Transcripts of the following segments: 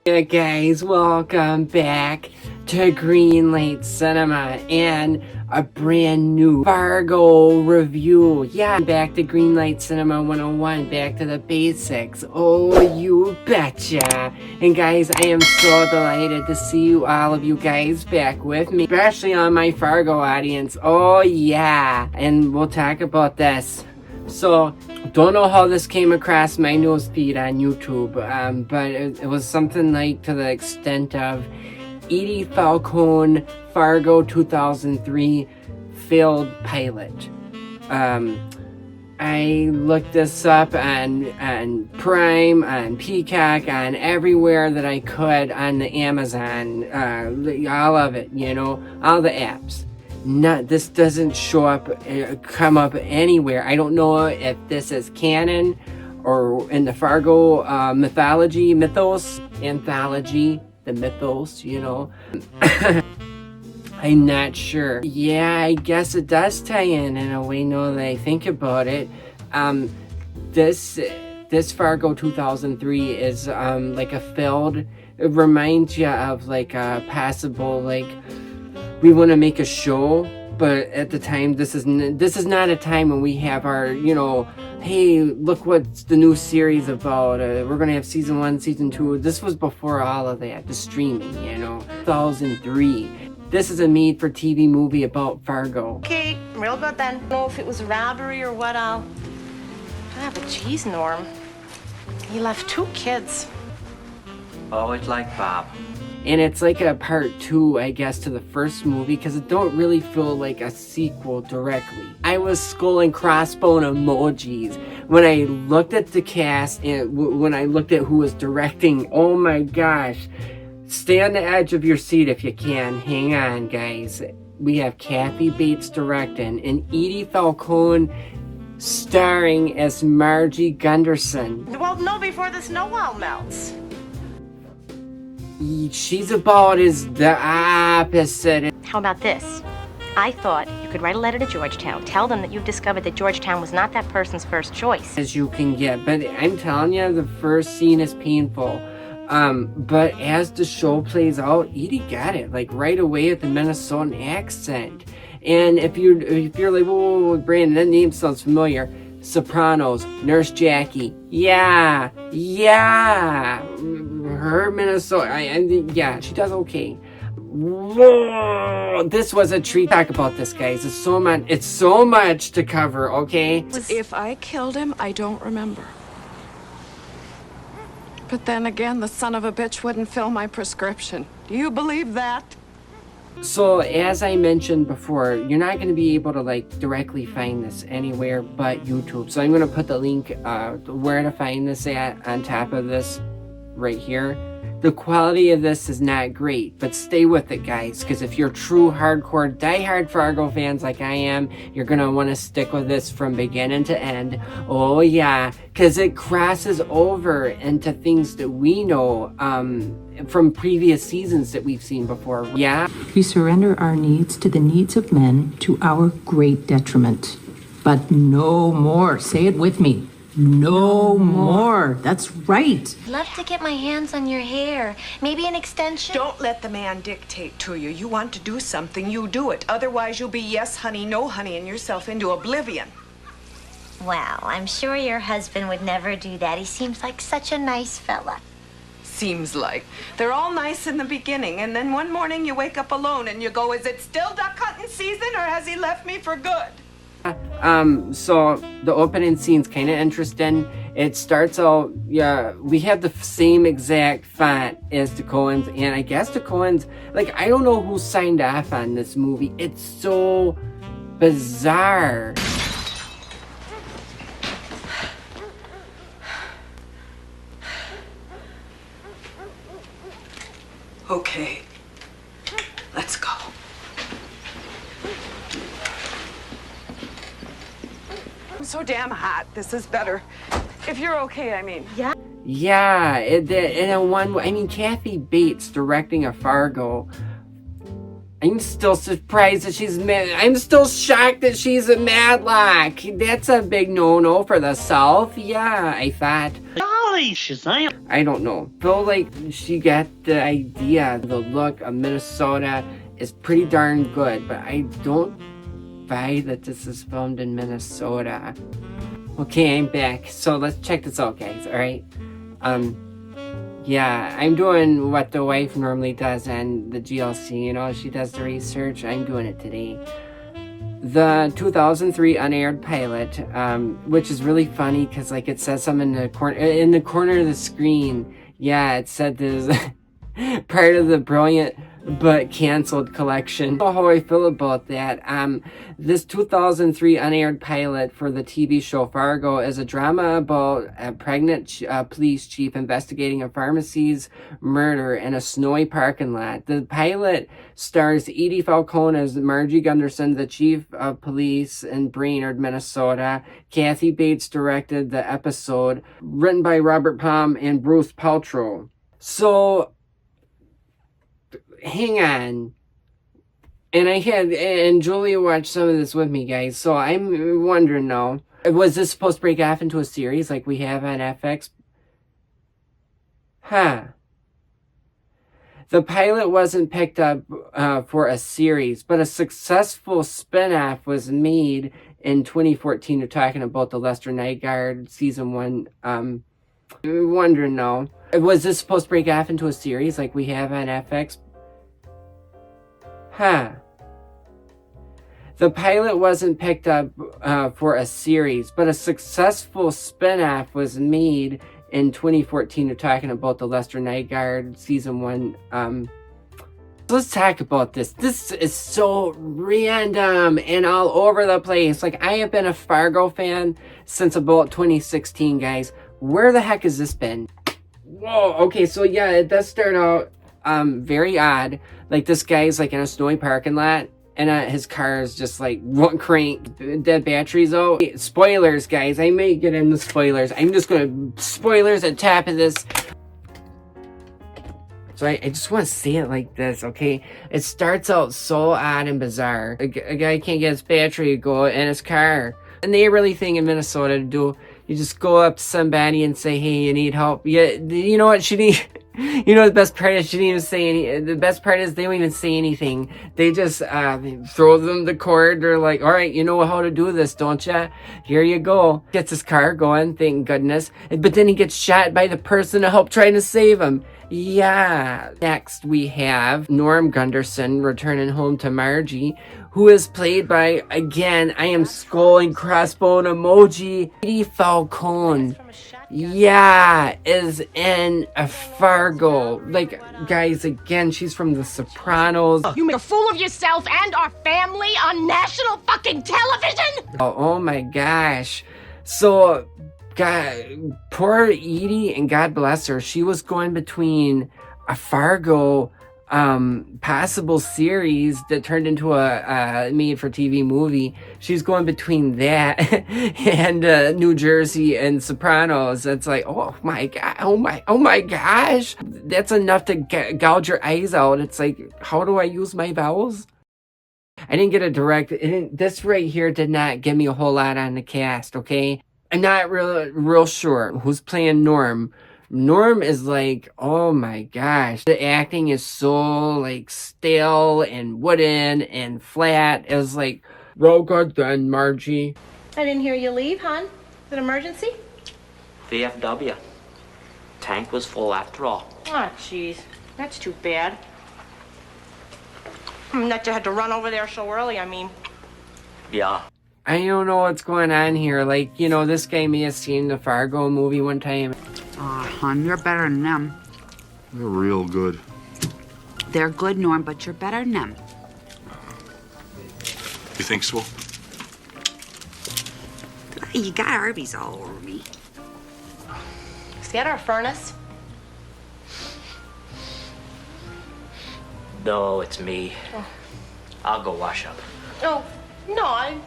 Hey guys, welcome back to Greenlight Cinema and a brand new Fargo review. Yeah, back to Greenlight Cinema 101, back to the basics. Oh, you betcha. And guys, I am so delighted to see all of you guys back with me, especially on my Fargo audience. Oh yeah, and we'll talk about this. So, don't know how this came across my newsfeed on YouTube, but it was something like to the extent of Edie Falcone, Fargo 2003 failed pilot. I looked this up on Prime, on Peacock, on everywhere that I could, on the Amazon, all of it, you know, all the apps. This doesn't show up, come up anywhere. I don't know if this is canon or in the Fargo anthology, the mythos, you know. I'm not sure. Yeah, I guess it does tie in a way now that I think about it. This Fargo 2003 is like a failed, it reminds you of like a possible, like, we want to make a show, but at the time, this is not a time when we have our, you know, hey, look what's the new series about. We're going to have season 1, season 2. This was before all of that, the streaming, you know, 2003. This is a made-for-TV movie about Fargo. Okay, real good then. I don't know if it was a robbery or what, but geez, Norm. He left 2 kids. Always like Bob. And it's like a part 2, I guess, to the first movie, because it don't really feel like a sequel directly. I was skull and crossbone emojis when I looked at the cast and when I looked at who was directing. Oh my gosh. Stay on the edge of your seat if you can. Hang on, guys. We have Kathy Bates directing and Edie Falcone starring as Margie Gunderson. Well, no, before the snow all melts. She's about as the opposite. How about this? I thought you could write a letter to Georgetown, tell them that you've discovered that Georgetown was not that person's first choice. As you can get, but I'm telling you, the first scene is painful. But as the show plays out, Edie got it, like right away with the Minnesotan accent. And if you're like, whoa, Brandon, that name sounds familiar. Sopranos, Nurse Jackie, yeah, her Minnesota, yeah, she does okay. Whoa, this was a treat. Talk about this, guys. It's so much to cover, okay? If I killed him, I don't remember. But then again, the son of a bitch wouldn't fill my prescription. Do you believe that? So, as I mentioned before, you're not going to be able to, like, directly find this anywhere but YouTube. So I'm going to put the link where to find this at on top of this right here. The quality of this is not great, but stay with it, guys, because if you're true hardcore diehard Fargo fans like I am, you're going to want to stick with this from beginning to end. Oh yeah, because it crosses over into things that we know from previous seasons that we've seen before. Yeah. We surrender our needs to the needs of men to our great detriment. But no more. Say it with me. No more. That's right. I'd love to get my hands on your hair. Maybe an extension? Don't let the man dictate to you. You want to do something, you do it. Otherwise, you'll be yes, honey, no, honey, and yourself into oblivion. Well, I'm sure your husband would never do that. He seems like such a nice fella. Seems like. They're all nice in the beginning, and then one morning you wake up alone and you go, is it still duck hunting season, or has he left me for good? So the opening scene's kind of interesting. It starts out, yeah, we have the same exact font as the Coens, and I guess the Coens, like, I don't know who signed off on this movie. It's so bizarre. Okay, let's go. I'm so damn hot. This is better. If you're okay, I mean. Yeah. Yeah, Kathy Bates directing a Fargo I'm still surprised that she's I'm still shocked that she's a Matlock. That's a big no-no for the South. Yeah, I thought. Golly, Shazam! I don't know. Feel like she got the idea. The look of Minnesota is pretty darn good, but I don't buy that this is filmed in Minnesota. Okay, I'm back. So let's check this out, guys. All right. Yeah, I'm doing what the wife normally does on the GLC. You know, she does the research. I'm doing it today. The 2003 Unaired pilot, which is really funny because, like, it says something in the corner of the screen. Yeah, it said this part of the brilliant but canceled collection. I don't know how I feel about that. This 2003 Unaired pilot for the TV show Fargo is a drama about a pregnant police chief investigating a pharmacy's murder in a snowy parking lot. The pilot stars Edie Falcone as Margie Gunderson, the chief of police in Brainerd, Minnesota. Kathy Bates directed the episode, written by Robert Palm and Bruce Paltrow. So, hang on. And Julia watched some of this with me, guys. So I'm wondering now, was this supposed to break off into a series like we have on FX? Huh. The pilot wasn't picked up for a series, but a successful spinoff was made in 2014. We're talking about the Lester Night Guard season 1. I'm wondering now, was this supposed to break off into a series like we have on FX? Huh. The pilot wasn't picked up for a series, but a successful spinoff was made in 2014. We're talking about the Lester Night Guard season 1. Let's talk about this. This is so random and all over the place. Like, I have been a Fargo fan since about 2016, guys. Where the heck has this been? Whoa, okay, so yeah, it does start out very odd. Like, this guy's like in a snowy parking lot, and his car is just like one crank, dead batteries out. Spoilers, guys. I may get into spoilers. I'm just gonna spoilers at top of this. So I just want to say it like this, okay? It starts out so odd and bizarre. A guy can't get his battery to go in his car. A neighborly thing in Minnesota to do. You just go up to somebody and say, hey, you need help. Yeah, you know what? You know the best part is she didn't even say any. The best part is they don't even say anything. They just throw them the cord. They're like, all right, you know how to do this, don't you? Here you go. Gets his car going, thank goodness. But then he gets shot by the person to help trying to save him. Yeah. Next we have Norm Gunderson returning home to Margie, who is played by, again, I am skull and crossbone emoji, Edie Falcone. Yeah, is in a Fargo. Like, guys, again, she's from The Sopranos. You make a fool of yourself and our family on national fucking television? Oh my gosh. So, God, poor Edie, and God bless her, she was going between a Fargo possible series that turned into a made-for-TV movie. She's going between that and New Jersey and Sopranos. It's like, oh my god, oh my gosh, that's enough to gouge your eyes out. It's like, how do I use my vowels? I didn't get a direct. This right here did not give me a whole lot on the cast. Okay, I'm not real sure who's playing Norm. Norm is like, oh my gosh, the acting is so like stale and wooden and flat. It was like, real good then, Margie. I didn't hear you leave, hon. Is it an emergency? VFW. Tank was full after all. Oh, jeez. That's too bad. That you had to run over there so early, I mean. Yeah. I don't know what's going on here. Like, you know, this guy may have seen the Fargo movie one time. Aw, hon, you're better than them. They're real good. They're good, Norm, but you're better than them. You think so? You got Arby's all over me. Is that our furnace? No, it's me. Oh. I'll go wash up. Oh, no,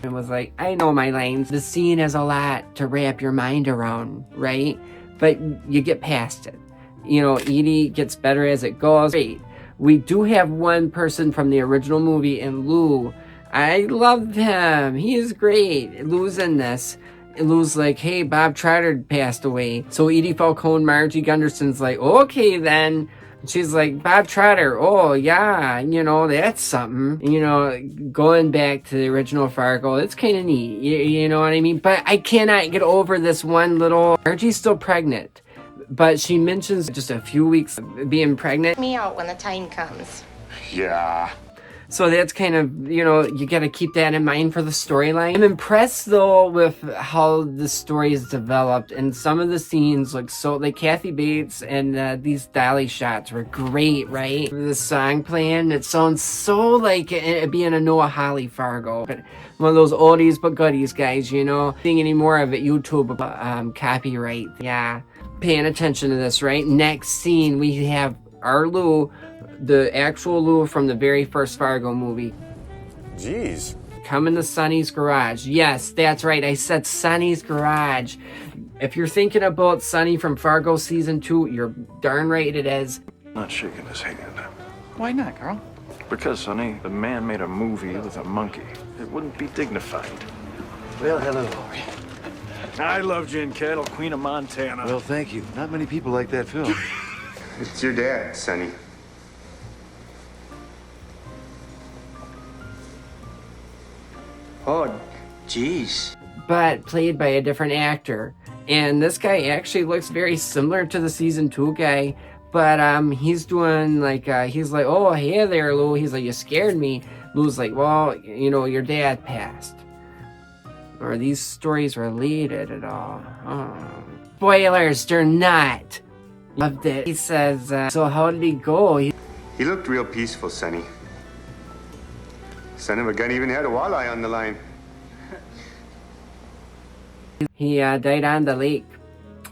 It was like, I know my lines. The scene has a lot to wrap your mind around, right? But you get past it. You know, Edie gets better as it goes. Great. We do have one person from the original movie, and Lou. I loved him. He is great. Lou's in this. And Lou's like, hey, Bob Trotter passed away. So Edie Falcone, Margie Gunderson's like, okay then. She's like, Bob Trotter, oh yeah, you know, that's something. You know, going back to the original Fargo, it's kind of neat, you know what I mean? But I cannot get over this one little, Margie's still pregnant, but she mentions just a few weeks being pregnant. Me out when the time comes. Yeah. So that's kind of, you know, you got to keep that in mind for the storyline. I'm impressed, though, with how the story is developed. And some of the scenes look so, like Kathy Bates and these dolly shots were great, right? The song playing, it sounds so like it being a Noah Hawley Fargo. But one of those oldies but goodies, guys, you know? Seeing any more of it, YouTube, copyright. Yeah. Paying attention to this, right? Next scene, we have our Lou, the actual Lou from the very first Fargo movie. Jeez. Coming to Sonny's garage. Yes, that's right. I said Sonny's garage. If you're thinking about Sonny from Fargo season 2, you're darn right it is. Not shaking his hand. Why not, Carl? Because, Sonny, the man made a movie with a monkey. It wouldn't be dignified. Well, hello. I love Jen Cattle, Queen of Montana. Well, thank you. Not many people like that film. It's your dad, Sonny. Oh, jeez. But played by a different actor. And this guy actually looks very similar to the season 2 guy. But he's doing like, he's like, oh, hey there, Lou. He's like, you scared me. Lou's like, well, you know, your dad passed. Are these stories related at all? Oh. Spoilers, they're not. Loved it. He says, so how did he go? He looked real peaceful, Sonny. Son of a gun even had a walleye on the line. He died on the lake.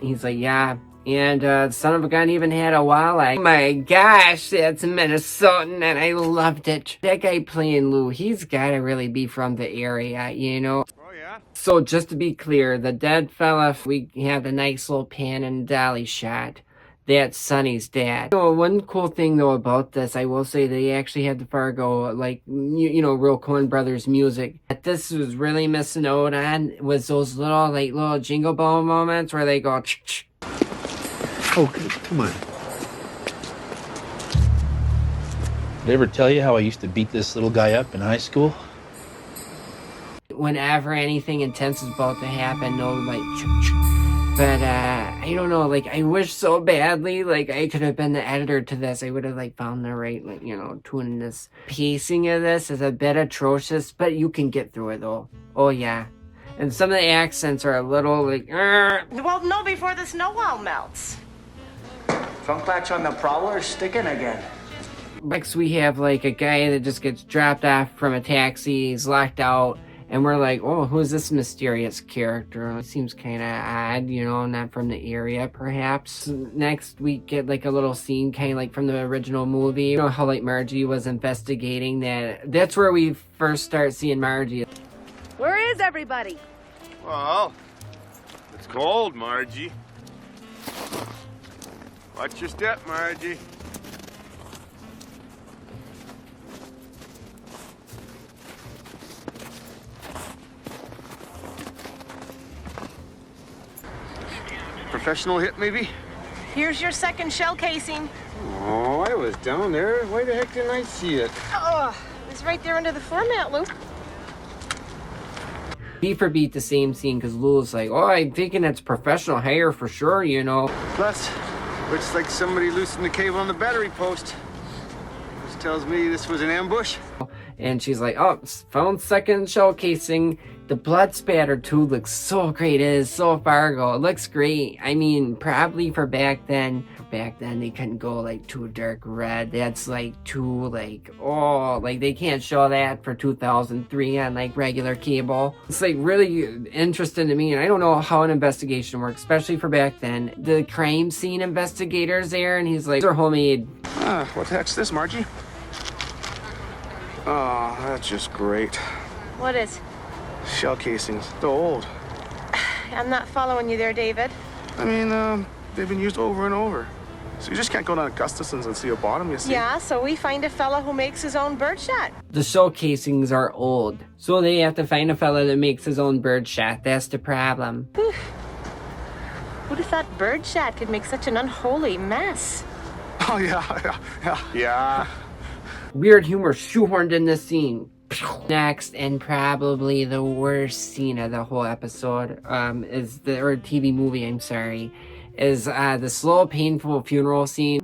He's like, yeah. And son of a gun even had a walleye. Oh my gosh, that's Minnesotan, and I loved it. That guy playing Lou, he's got to really be from the area, you know? Oh, yeah? So just to be clear, the dead fella, we have a nice little pan and dolly shot. That's Sonny's dad. You know, one cool thing though about this, I will say they actually had the Fargo, like, you know, real Coen Brothers music. What this was really missing out on was those little jingle bell moments where they go, ch-ch. Oh, come on. Did I ever tell you how I used to beat this little guy up in high school? Whenever anything intense is about to happen, no, like, ch-ch. But, I don't know, like, I wish so badly, like, I could have been the editor to this. I would have, like, found the right, like, you know, tune this. Pacing of this is a bit atrocious, but you can get through it, though. Oh, yeah. And some of the accents are a little, like, Well, no, before the snow all melts. Trunk latch on the Prowler is sticking again. Next, we have, like, a guy that just gets dropped off from a taxi. He's locked out. And we're like, oh, who's this mysterious character? It seems kind of odd, you know, not from the area, perhaps. Next, we get, like, a little scene kind of like from the original movie. You know how, like, Margie was investigating that. That's where we first start seeing Margie. Where is everybody? Well, it's cold, Margie. Watch your step, Margie. Professional hit, maybe? Here's your second shell casing. Oh, I was down there. Why the heck didn't I see it? Oh, it's right there under the format loop. Beat for beat the same scene, because Lou's like, oh, I'm thinking it's professional hire for sure, you know. Plus, looks like somebody loosened the cable on the battery post. Which tells me this was an ambush. And she's like, oh, found second shell casing. The blood spatter too looks so great. It is so Fargo. It looks great. I mean, probably for back then they couldn't go like too dark red. That's like too like, oh, like they can't show that for 2003 on like regular cable. It's like really interesting to me, and I don't know how an investigation works, especially for back then. The crime scene investigators there, and he's like, they're homemade. What the heck's this, Margie? Oh, that's just great. What is? Shell casings. They're old. I'm not following you there, David. I mean, they've been used over and over. So you just can't go down to Gustafson's and see a bottom, you see? Yeah, so we find a fella who makes his own birdshot. The shell casings are old, so they have to find a fella that makes his own birdshot. That's the problem. Who'd have thought birdshot could make such an unholy mess? Oh, yeah. Weird humor shoehorned in this scene. Next, and probably the worst scene of the whole episode, or TV movie, I'm sorry, is the slow, painful funeral scene.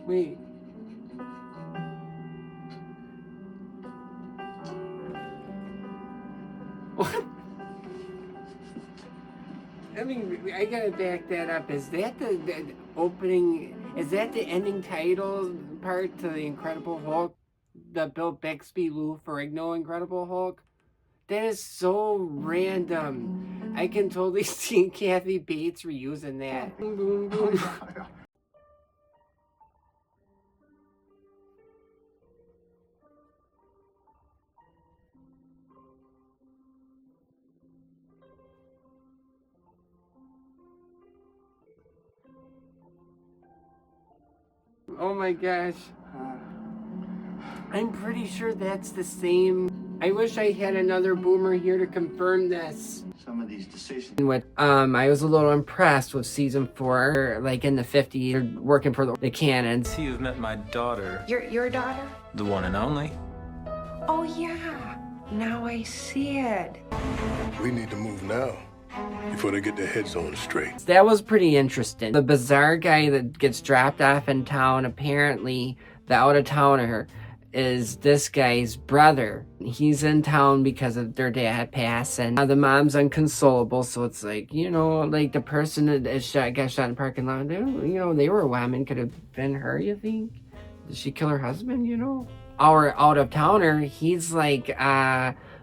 Wait. What? I mean, I gotta back that up. Is that the opening? Is that the ending title part to the Incredible Hulk? The Bill Bixby, Lou Ferrigno Incredible Hulk? That is so random. I can totally see Kathy Bates reusing that. Boom, boom, boom. Oh my gosh. I'm pretty sure that's the same. I wish I had another boomer here to confirm this. Some of these decisions. I was a little impressed with season 4, like in the 50s, working for the cannons. See, you've met my daughter. Your daughter? The one and only. Oh, yeah. Now I see it. We need to move now before they get their heads on straight. That was pretty interesting. The bizarre guy that gets dropped off in town, apparently the out-of-towner, is this guy's brother. He's in town because of their dad passing. The mom's inconsolable, so it's like, like the person that got shot in the parking lot, they were women. Could have been her, you think? Did she kill her husband, Our out-of-towner, he's like,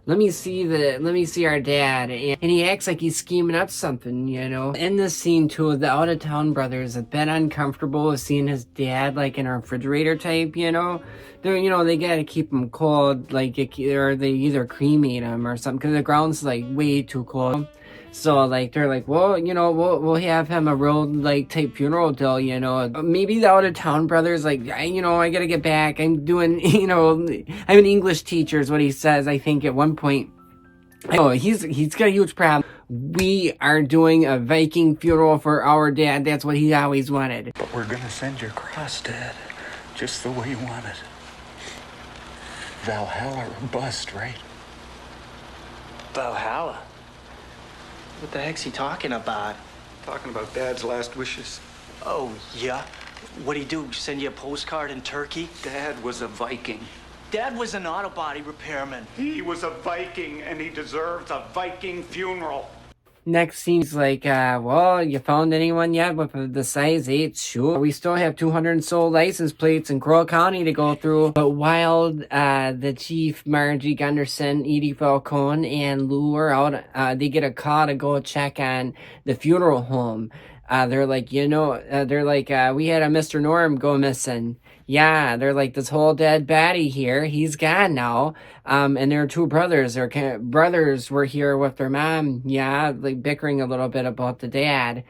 let me see our dad. And he acts like he's scheming up something, In this scene, too, the out-of-town brother is a bit uncomfortable with seeing his dad, like, in a refrigerator type, they gotta keep him cold, like, or they either cremate him or something, because the ground's, like, way too cold. So, like, they're like, well, we'll have him a real, like, type funeral deal, Maybe the out-of-town brother's like, I gotta get back. I'm doing, I'm an English teacher is what he says, I think, at one point. Oh, he's got a huge problem. We are doing a Viking funeral for our dad. That's what he always wanted. But we're gonna send your cross, Dad, just the way you want it. Valhalla or bust, right? Valhalla? What the heck's he talking about? Talking about Dad's last wishes. Oh, yeah? What'd he do, send you a postcard in Turkey? Dad was a Viking. Dad was an auto body repairman. He was a Viking, and he deserves a Viking funeral. Next scene's like, well, you found anyone yet with the size 8? Sure. We still have 200 sold license plates in Crow County to go through. But while the chief, Margie Gunderson, Edie Falcone, and Lou are out, they get a call to go check on the funeral home. They're like, we had a Mr. Norm go missing. Yeah, they're like, this whole dead body here, he's gone now. And their 2 brothers, brothers were here with their mom, yeah, like bickering a little bit about the dad.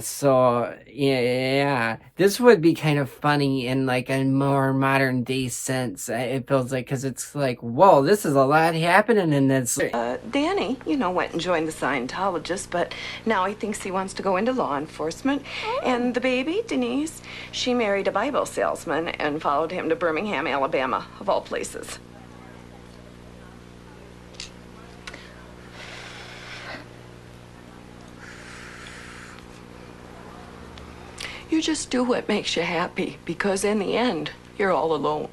So, yeah, this would be kind of funny in like a more modern day sense, it feels like, because it's like, whoa, this is a lot happening in this. Danny, went and joined the Scientologists, but now he thinks he wants to go into law enforcement. Oh. And the baby, Denise, she married a Bible salesman and followed him to Birmingham, Alabama, of all places. You just do what makes you happy, because in the end, you're all alone.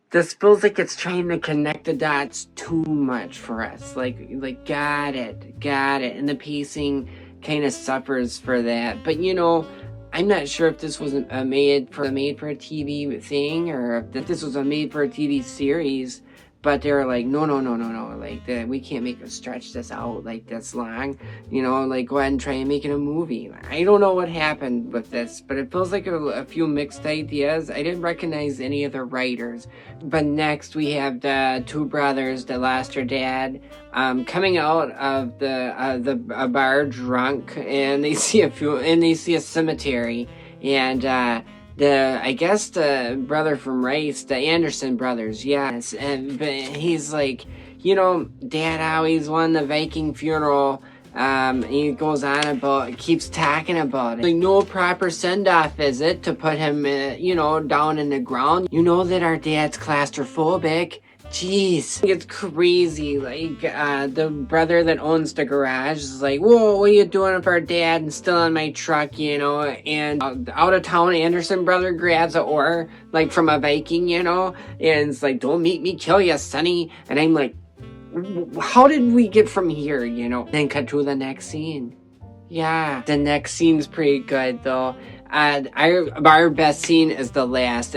This feels like it's trying to connect the dots too much for us. Like got it. And the pacing kind of suffers for that. But I'm not sure if this was a made for a TV thing, or if this was a made for a TV series. But they were like, no, like we can't make it stretch this out like this long, like go ahead and try and make it a movie. I don't know what happened with this, but it feels like a few mixed ideas. I didn't recognize any of the writers. But next we have the two brothers that lost their dad, coming out of a bar drunk, and they see a cemetery, and I guess the brother from Race, the Anderson brothers, yes, but he's like, Dad always won the Viking funeral. He goes on about, keeps talking about it. Like, no proper send-off is it to put him, down in the ground. You know that our dad's claustrophobic. Jeez, it's crazy. Like, the brother that owns the garage is like, whoa, what are you doing with our dad and still in my truck, and out of town Anderson brother grabs a oar, like from a Viking, and it's like, don't make me kill you, sonny. And I'm like, how did we get from here, Then cut to the next scene. Yeah, the next scene's pretty good though. Our best scene is the last.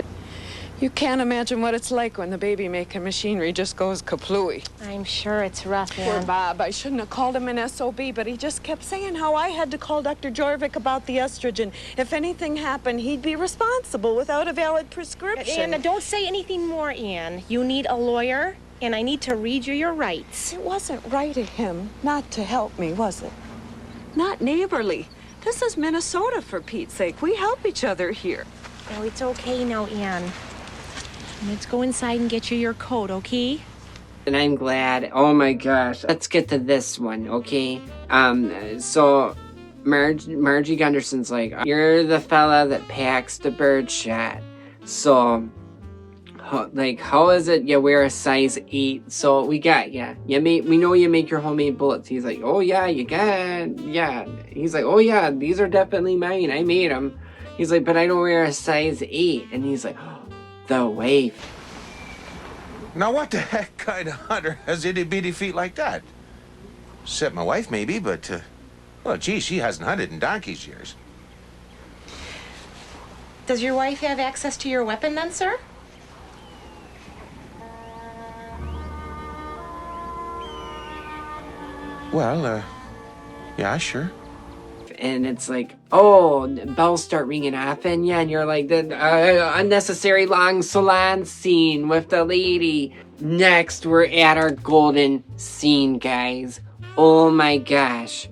You can't imagine what it's like when the baby-making machinery just goes kaplooey. I'm sure it's rough, Poor man. Bob. I shouldn't have called him an SOB, but he just kept saying how I had to call Dr. Jorvik about the estrogen. If anything happened, he'd be responsible without a valid prescription. Anna, don't say anything more, Ann. You need a lawyer, and I need to read you your rights. It wasn't right of him not to help me, was it? Not neighborly. This is Minnesota, for Pete's sake. We help each other here. Oh, it's okay now, Ann. Let's go inside and get you your coat, okay? And I'm glad. Oh my gosh. Let's get to this one, okay? So Margie Gunderson's like, you're the fella that packs the bird shot. So, how is it you wear a size 8? So we got, we know you make your homemade bullets. He's like, oh yeah, you got, yeah. He's like, oh yeah, these are definitely mine. I made them. He's like, but I don't wear a size 8. And he's like, the wife. Now what the heck kind of hunter has itty-bitty feet like that? Except my wife, maybe, but, well, gee, she hasn't hunted in donkey's years. Does your wife have access to your weapon then, sir? Well, yeah, sure. And it's like, oh, bells start ringing off, and you're like, the unnecessary long salon scene with the lady. Next, we're at our golden scene, guys. Oh my gosh.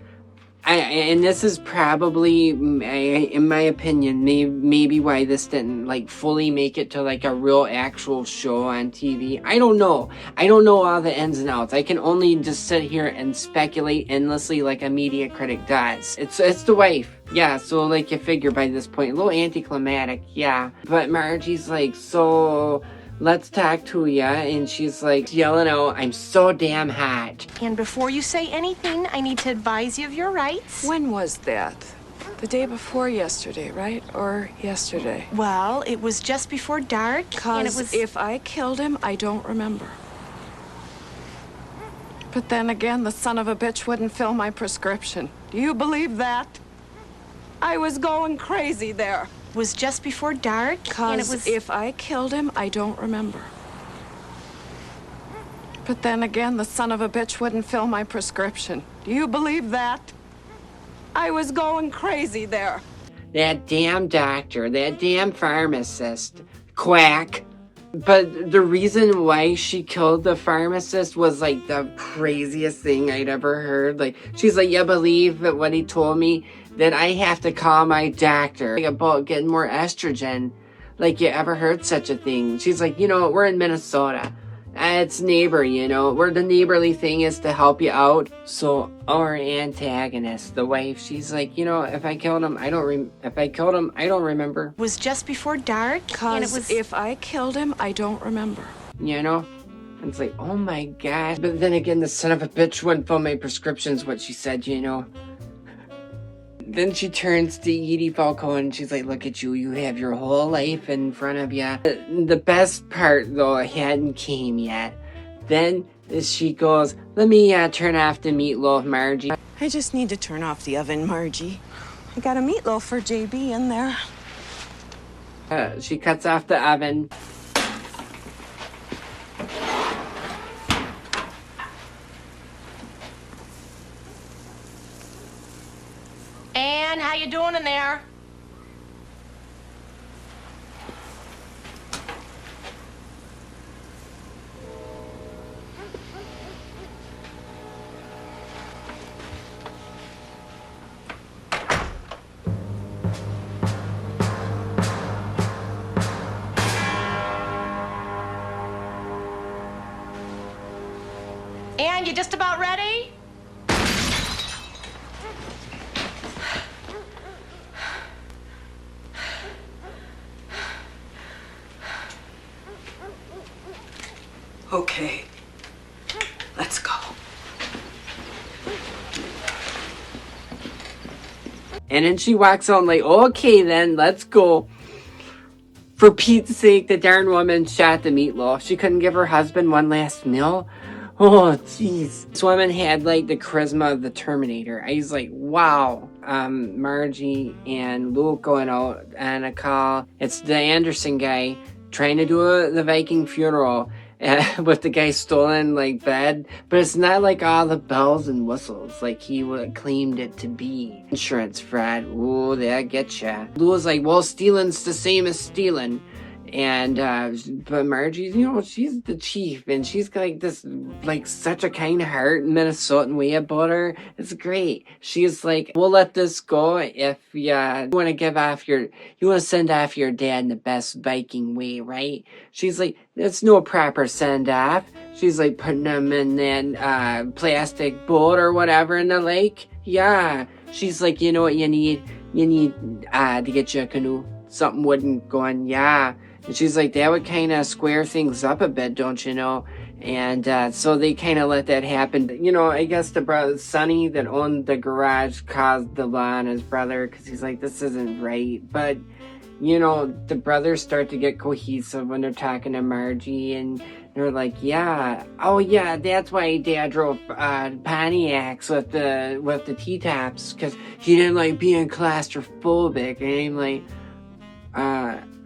And this is probably, in my opinion, maybe why this didn't fully make it to a real actual show on TV. I don't know. I don't know all the ins and outs. I can only just sit here and speculate endlessly like a media critic does. It's the wife. Yeah, so you figure by this point, a little anticlimactic, yeah. But Margie's like, so let's talk to ya, and she's yelling out, I'm so damn hot. And before you say anything, I need to advise you of your rights. When was that? The day before yesterday, right? Or yesterday? Well, it was just before dark, and it was... if I killed him, I don't remember. But then again, the son of a bitch wouldn't fill my prescription. Do you believe that? I was going crazy there. Was just before dark, and it was... if I killed him, I don't remember. But then again, the son of a bitch wouldn't fill my prescription. Do you believe that? I was going crazy there. That damn doctor, that damn pharmacist, quack. But the reason why she killed the pharmacist was the craziest thing I'd ever heard. She's like, you believe that what he told me, that I have to call my doctor about getting more estrogen. You ever heard such a thing? She's like, we're in Minnesota. It's neighbor, where the neighborly thing is to help you out. So our antagonist, the wife, she's like, if I killed him, I don't remember. Was just before dark, and it was... if I killed him, I don't remember. It's like, oh my gosh. But then again, the son of a bitch wouldn't fill my prescriptions, what she said, Then she turns to Edie Falco and she's like, look at you, you have your whole life in front of you. The best part, though, hadn't came yet. Then she goes, let me turn off the meatloaf, Margie. I just need to turn off the oven, Margie. I got a meatloaf for JB in there. She cuts off the oven. you doing in there? And you just about ready? Okay. Let's go. And then she walks on like, okay then, let's go. For Pete's sake, the darn woman shot the meatloaf. She couldn't give her husband one last meal. Oh, jeez. This woman had like the charisma of the Terminator. I was like, wow. Margie and Luke going out on a call. It's the Anderson guy trying to do the Viking funeral. With the guy stolen like bed, but it's not like all the bells and whistles like he claimed it to be. Insurance fraud, ooh, that gets ya. Lou was like, well, stealing's the same as stealing. And but Margie, you know, she's the chief, and she's got like this, like such a kind heart, Minnesotan way about her. It's great. She's like, we'll let this go if you want to give off you want to send off your dad in the best Viking way, right? She's like, it's no proper send off. She's like putting him in that plastic boat or whatever in the lake. Yeah. She's like, you know what you need? You need to get you a canoe. Something wouldn't go on. Yeah. And she's like, that would kind of square things up a bit, don't you know? And so they kind of let that happen. You know, I guess the brother, Sonny, that owned the garage, caused the law on his brother because he's like, this isn't right. But, you know, the brothers start to get cohesive when they're talking to Margie, and they're like, yeah, oh yeah, that's why Dad drove Pontiacs with the T-tops, because he didn't like being claustrophobic. And I'm like,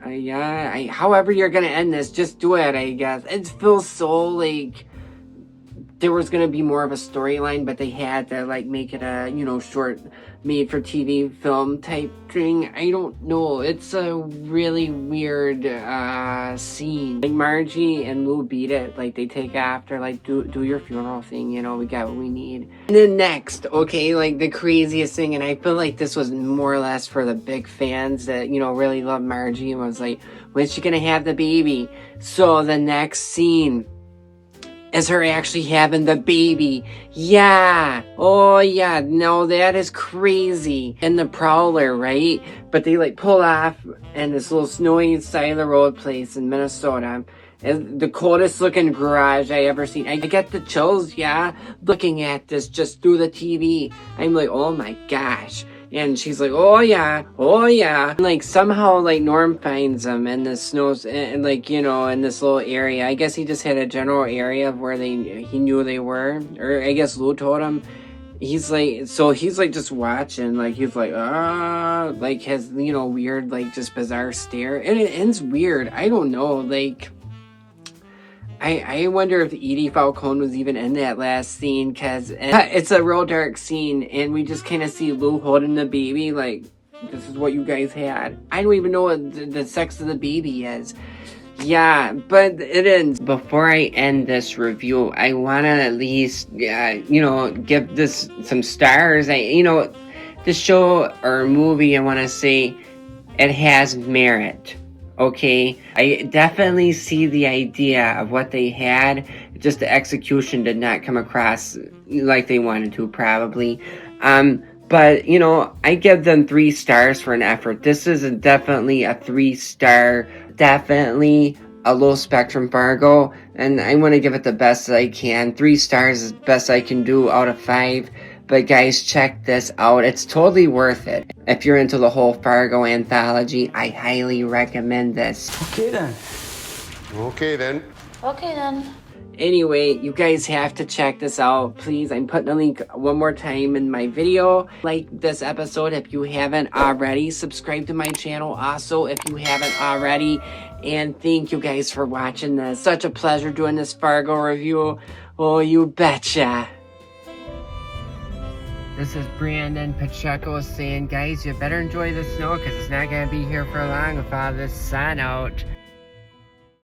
yeah, however you're gonna end this, just do it, I guess. It feels so like there was gonna be more of a storyline, but they had to like make it a, you know, short made for TV film type thing. I don't know. It's a really weird scene. Like Margie and Lou beat it. Like they take after, like, do your funeral thing, you know, we got what we need. And then next, okay, like the craziest thing, and I feel like this was more or less for the big fans that, you know, really love Margie and was like, when's she gonna have the baby? So the next scene is her actually having the baby. Yeah. Oh, yeah. No, that is crazy. In the Prowler, right? But they, like, pull off in this little snowy side of the road place in Minnesota. It's the coldest looking garage I ever seen. I get the chills, yeah, looking at this just through the TV. I'm like, oh my gosh. And she's like, oh yeah, oh yeah. And like somehow like Norm finds them in the snows, and like, you know, in this little area. I guess he just had a general area of where he knew they were, or I guess Lou told him. He's like, so he's like just watching, like he's like, like has, you know, weird, like just bizarre stare, and it ends weird. I don't know, like. I wonder if Edie Falcone was even in that last scene, because it's a real dark scene, and we just kind of see Lou holding the baby, like, this is what you guys had. I don't even know what the sex of the baby is. Yeah, but it ends. Before I end this review, I want to at least, you know, give this some stars. You know, the show or movie, I want to say, it has merit. Okay, I definitely see the idea of what they had, just the execution did not come across like they wanted to, probably. But, you know, I give them 3 stars for an effort. This is definitely a 3-star, definitely a low spectrum Fargo, and I want to give it the best I can. 3 stars is the best I can do out of 5. But guys, check this out. It's totally worth it. If you're into the whole Fargo anthology, I highly recommend this. Okay then. Okay then. Okay then. Anyway, you guys have to check this out. Please, I'm putting a link one more time in my video. Like this episode if you haven't already. Subscribe to my channel also if you haven't already. And thank you guys for watching this. Such a pleasure doing this Fargo review. Oh, you betcha. This is Brandon Pacheco saying, guys, you better enjoy the snow because it's not going to be here for long with all this sun out.